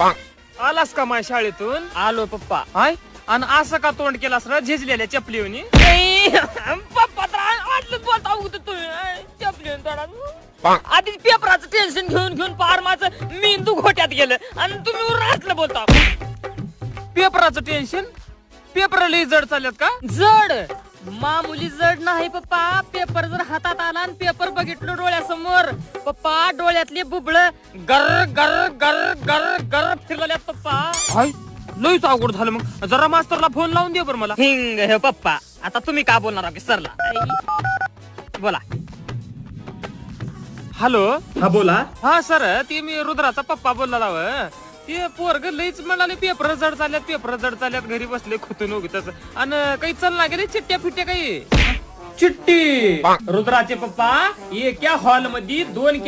आलास का माझ्या शाळेतून? आलो पप्पा. हाय, आणि असं का तोंड केलास रे झिजलेल्या चपलीवनी? पप्पा तर आटलंच बोलता होत तुम्ही चपलीन तोंडात. आधीच पेपराचं टेन्शन घेऊन घेऊन पार माझं मेंदू घोट्यात गेलं आणि तुम्ही वरून असलं बोलता. पेपराचं टेन्शन? पेपर लई जड चालल्यात का? जड मामुली जड नाही पप्पा. पेपर जर हातात आला आणि पेपर बघितलं डोळ्यासमोर पप्पा डोळ्यातले बुबळ गर गर गर गर गर फिरलेल्यात पप्पा. हाय, लईच अवघड झालं. मग जरा मास्तरला फोन लावून दे बरं मला. हिंग हे पप्पा. आता तुम्ही का बोलणार आहात सरला? बोला. हॅलो. हा बोला. हा सर, ते मी रुद्राचा पप्पा बोलला व. ते पोरग लईच म्हणाले पेपर जड चालल्यात, पेपर जड चालल्यात. घरी बसले खुतून उगीच. आणि काही चल ना गेले चिट्ट्या फिट्ट्या काही चिट्टी. रुद्राचे पप्पा एका हॉल मध्ये 2